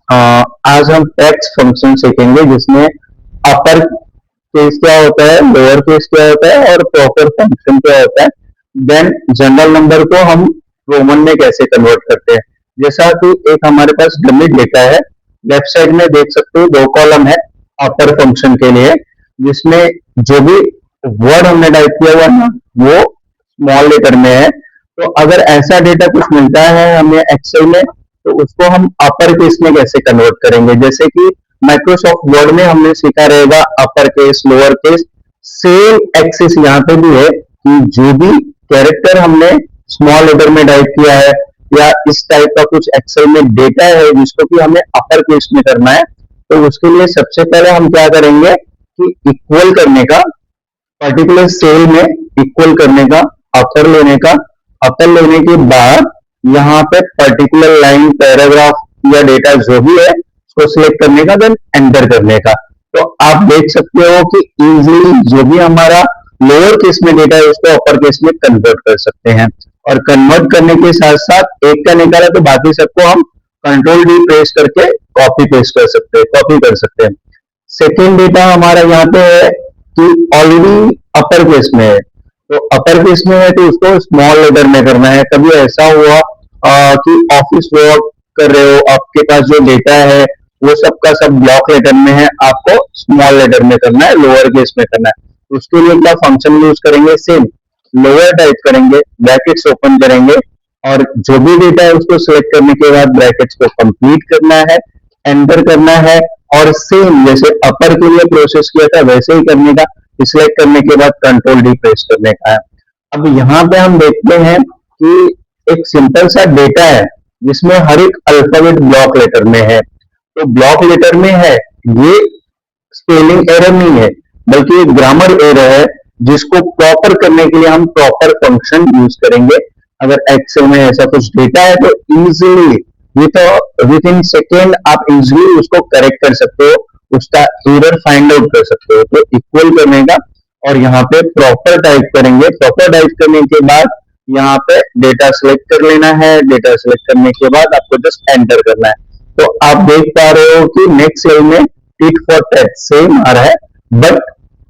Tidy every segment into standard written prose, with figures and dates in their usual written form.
आज हम text function सीखेंगे जिसमें अपर केस क्या होता है, लोअर केस क्या होता है और प्रॉपर फंक्शन क्या होता है। देन जनरल नंबर को हम रोमन में कैसे कन्वर्ट करते हैं। जैसा कि एक हमारे पास डमी डेटा है, लेफ्ट साइड में देख सकते हो 2 कॉलम है अपर फंक्शन के लिए, जिसमें जो भी वर्ड हमने टाइप किया हुआ ना वो स्मॉल लेटर में है। तो अगर ऐसा डेटा कुछ मिलता है हमें एक्सेल में, तो उसको हम अपर केस में कैसे कन्वर्ट करेंगे। जैसे कि माइक्रोसॉफ्ट वर्ड में हमने सीखा रहेगा upper case, lower case. Same axis यहाँ पे भी है कि जो भी कैरेक्टर हमने स्मॉल लेटर में टाइप किया है या इस टाइप का कुछ एक्सेल में डेटा है जिसको कि हमें अपर केस में करना है, तो उसके लिए सबसे पहले हम क्या करेंगे कि इक्वल करने का, पर्टिकुलर सेल में इक्वल करने का, अपर लेने का। अपर लेने के बाद यहाँ पे पर्टिकुलर लाइन, पैराग्राफ या डेटा जो भी है उसको सिलेक्ट करने का, देन एंटर करने का। तो आप देख सकते हो कि इजीली जो भी हमारा लोअर केस में डेटा है उसको अपर केस में कन्वर्ट कर सकते हैं। और कन्वर्ट करने के साथ साथ एक का निकाला तो बाकी सबको हम कंट्रोल डी प्रेस करके कॉपी पेस्ट कर सकते हैं, कॉपी कर सकते हैं। सेकेंड डेटा हमारा यहाँ पे है कि ऑलरेडी अपर केस में है, तो अपर केस में है तो उसको स्मॉल लेटर में करना है। कभी ऐसा हुआ कि ऑफिस वर्क कर रहे हो, आपके पास जो डेटा है वो सब का सब ब्लॉक लेटर में है, आपको स्मॉल लेटर में करना है, लोअर केस में करना है। उसके लिए क्या फंक्शन यूज करेंगे, सेम लोअर टाइप करेंगे, ब्रैकेट्स ओपन करेंगे और जो भी डेटा है उसको सिलेक्ट करने के बाद ब्रैकेट्स को कंप्लीट करना है, एंटर करना है। और सेम जैसे अपर के लिए प्रोसेस किया था वैसे ही करने का, सिलेक्ट करने के बाद कंट्रोल डी प्रेस करने का है। अब यहाँ पे हम देखते हैं कि एक सिंपल सा डेटा है जिसमें हर एक अल्फाबेट ब्लॉक लेटर में है। तो ब्लॉक लेटर में है, ये स्पेलिंग एरर नहीं है बल्कि एक ग्रामर एरर है, जिसको प्रॉपर करने के लिए हम प्रॉपर फंक्शन यूज करेंगे। अगर एक्सेल में ऐसा कुछ डेटा है तो इजीली विद इन सेकेंड आप इजीली उसको करेक्ट कर सकते हो, उसका एरर फाइंड आउट कर सकते हो। तो इक्वल करने का और यहाँ पे प्रॉपर टाइप करेंगे। प्रॉपर टाइप करने के बाद यहाँ पे डेटा सिलेक्ट कर लेना है। डेटा सिलेक्ट करने के बाद आपको जस्ट एंटर करना है। तो आप देख पा रहे हो कि नेक्स्ट सेल में टिट फॉर टैट सेम आ रहा है, but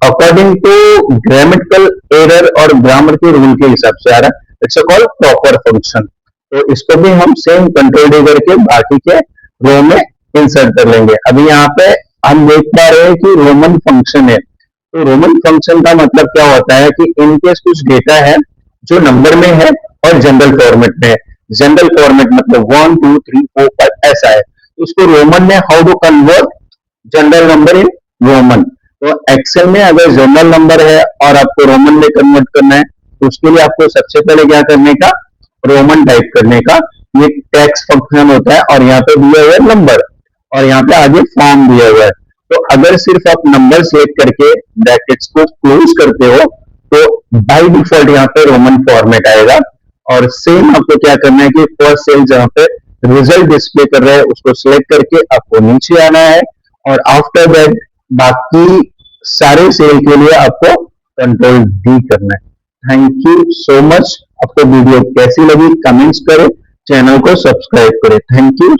according to grammatical error और ग्रामर के रूल के हिसाब से आ रहा है। It's called proper function. तो इसको भी हम सेम कंट्रोल डी करके बाकी के रो में इंसर्ट कर लेंगे। अभी यहाँ पे हम देख पा रहे हैं कि रोमन फंक्शन है। तो रोमन फंक्शन का मतलब क्या होता है कि इनकेस कुछ डेटा है जो नंबर में है और जनरल फॉर्मेट में है। जनरल फॉर्मेट मतलब 1 2 3 4 5 ऐसा है, उसको रोमन में how to convert general number in Roman. तो एक्सेल में अगर जनरल नंबर है और आपको रोमन में कन्वर्ट करना है तो उसके लिए आपको सबसे पहले क्या करने का, रोमन टाइप करने का। ये टेक्स्ट फंक्शन होता है और यहाँ पे दिया हुआ है नंबर और यहाँ पे आगे फॉर्म दिया हुआ है। तो अगर सिर्फ आप नंबर सेलेक्ट करके ब्रैकेट्स को क्लोज करते हो तो बाय डिफॉल्ट यहाँ पे रोमन फॉर्मेट आएगा। और सेम आपको क्या करना है कि फर्स्ट सेल जहाँ पे रिजल्ट डिस्प्ले कर रहा है उसको सिलेक्ट करके आपको नीचे आना है और आफ्टर दैट बाकी सारे सेल के लिए आपको कंट्रोल डी करना है। Thank you so much. आपको वीडियो कैसी लगी कमेंट्स करें, चैनल को सब्सक्राइब करें। Thank you.